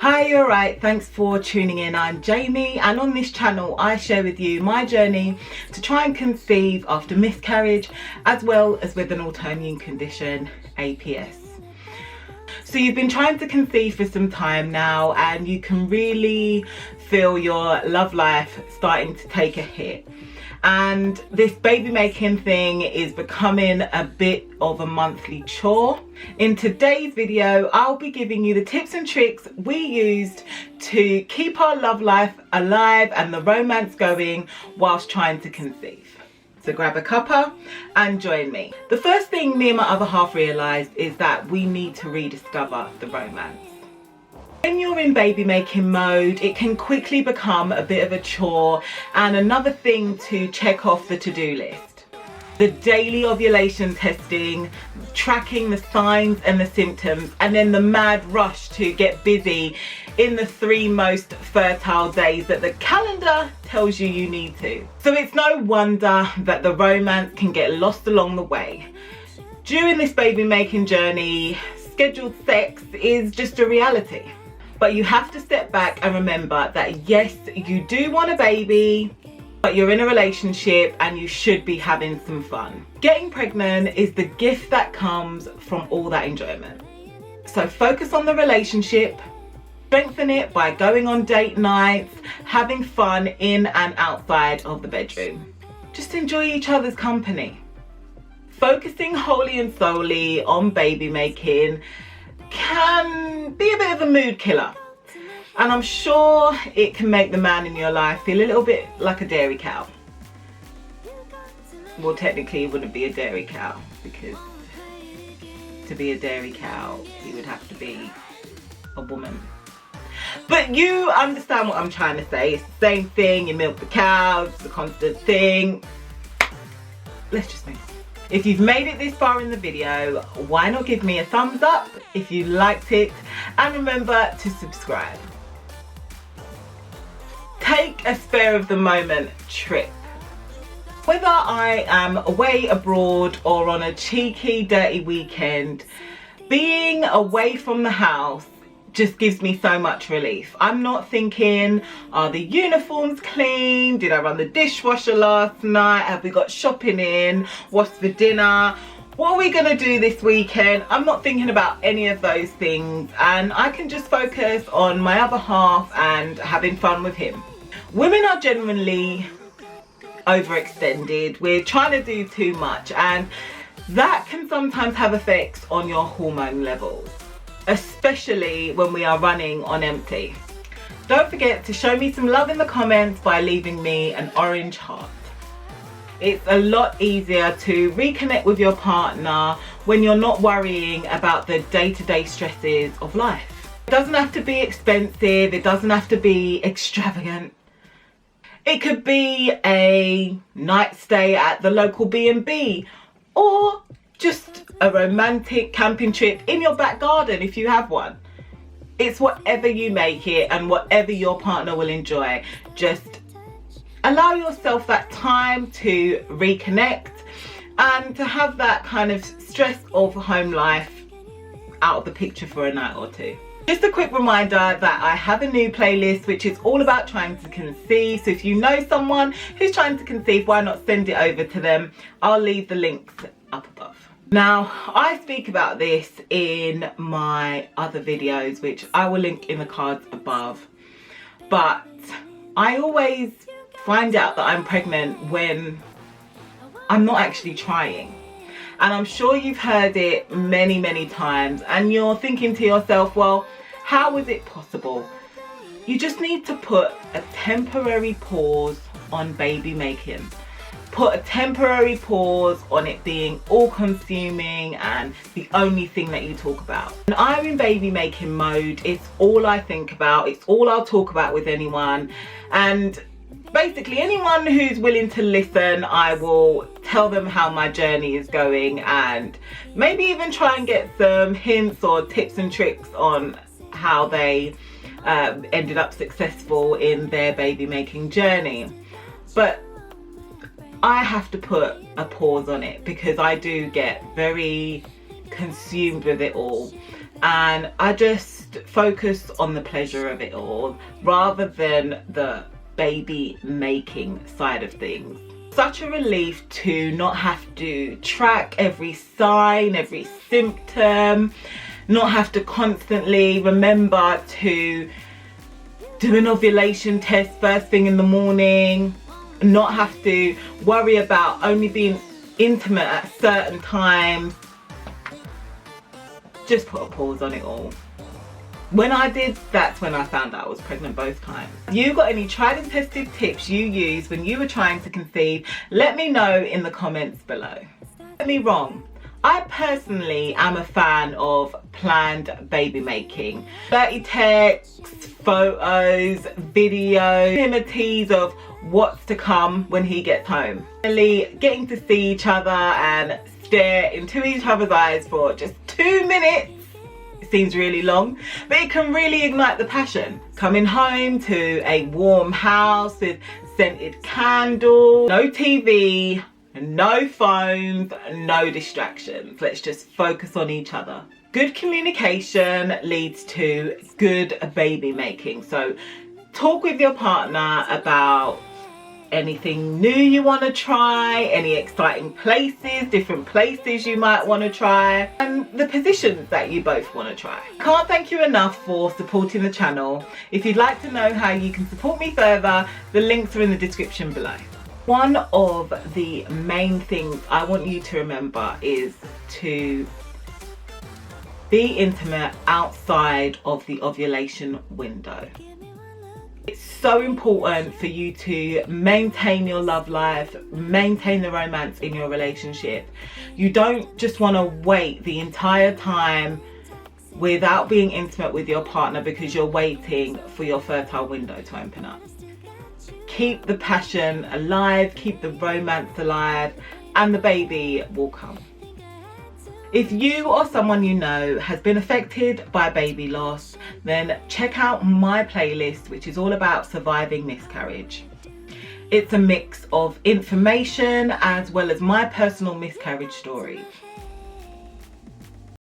Hi, you're right. Thanks for tuning in. I'm Jamie, and on this channel I share with you my journey to try and conceive after miscarriage, as well as with an autoimmune condition, APS. So you've been trying to conceive for some time now, and you can really feel your love life starting to take a hit. And this baby making thing is becoming a bit of a monthly chore. In today's video, I'll be giving you the tips and tricks we used to keep our love life alive and the romance going whilst trying to conceive. So grab a cuppa and join me. The first thing me and my other half realised is that we need to rediscover the romance. When you're in baby making mode, it can quickly become a bit of a chore and another thing to check off the to-do list. The daily ovulation testing, tracking the signs and the symptoms, and then the mad rush to get busy in the 3 most fertile days that the calendar tells you you need to. So it's no wonder that the romance can get lost along the way. During this baby making journey, scheduled sex is just a reality. But you have to step back and remember that yes, you do want a baby, but you're in a relationship and you should be having some fun. Getting pregnant is the gift that comes from all that enjoyment. So focus on the relationship, strengthen it by going on date nights, having fun in and outside of the bedroom. Just enjoy each other's company. Focusing wholly and solely on baby making can be a bit of a mood killer, and I'm sure it can make the man in your life feel a little bit like a dairy cow. Well, technically it wouldn't be a dairy cow, because to be a dairy cow you would have to be a woman. But you understand what I'm trying to say. It's the same thing, you milk the cow, it's a constant thing. Let's just move on. If you've made it this far in the video, why not give me a thumbs up if you liked it, and remember to subscribe. Take a spare of the moment trip. Whether I am away abroad or on a cheeky dirty weekend, being away from the house just gives me so much relief. I'm not thinking, are the uniforms clean? Did I run the dishwasher last night? Have we got shopping in? What's for dinner? What are we gonna do this weekend? I'm not thinking about any of those things, and I can just focus on my other half and having fun with him. Women are genuinely overextended. We're trying to do too much, and that can sometimes have effects on your hormone levels, especially when we are running on empty. Don't forget to show me some love in the comments by leaving me an orange heart. It's a lot easier to reconnect with your partner when you're not worrying about the day-to-day stresses of life. It doesn't have to be expensive, it doesn't have to be extravagant. It could be a night stay at the local B&B, or just a romantic camping trip in your back garden if you have one. It's whatever you make it and whatever your partner will enjoy. Just allow yourself that time to reconnect and to have that kind of stress of home life out of the picture for a night or two. Just a quick reminder that I have a new playlist which is all about trying to conceive. So if you know someone who's trying to conceive, why not send it over to them? I'll leave the links up above. Now, I speak about this in my other videos, which I will link in the cards above, but I always find out that I'm pregnant when I'm not actually trying. And I'm sure you've heard it many, many times, and you're thinking to yourself, well, how is it possible? You just need to put a temporary pause on baby making. Put a temporary pause on it being all-consuming and the only thing that you talk about. When I'm in baby making mode, it's all I think about, it's all I'll talk about with anyone, and basically anyone who's willing to listen, I will tell them how my journey is going, and maybe even try and get some hints or tips and tricks on how they ended up successful in their baby making journey. But I have to put a pause on it because I do get very consumed with it all. and I just focus on the pleasure of it all rather than the baby making side of things. Such a relief to not have to track every sign, every symptom, not have to constantly remember to do an ovulation test first thing in the morning, not have to worry about only being intimate at certain times. Just put a pause on it all. When I did, that's when I found out I was pregnant both times. If you got any tried and tested tips you used when you were trying to conceive, let me know in the comments below. Don't get me wrong, I personally am a fan of planned baby making. 30 texts, photos, videos, images of what's to come when he gets home. Really getting to see each other and stare into each other's eyes for just 2 minutes. Seems really long, but it can really ignite the passion. Coming home to a warm house with scented candles, no TV, no phones, no distractions. Let's just focus on each other. Good communication leads to good baby making. So talk with your partner about anything new you want to try, any exciting places, different places you might want to try, and the positions that you both want to try. Can't thank you enough for supporting the channel. If you'd like to know how you can support me further, the links are in the description below. One of the main things I want you to remember is to be intimate outside of the ovulation window. It's so important for you to maintain your love life, maintain the romance in your relationship. You don't just want to wait the entire time without being intimate with your partner because you're waiting for your fertile window to open up. Keep the passion alive, keep the romance alive, and the baby will come. If you or someone you know has been affected by baby loss, then check out my playlist, which is all about surviving miscarriage. It's a mix of information as well as my personal miscarriage story.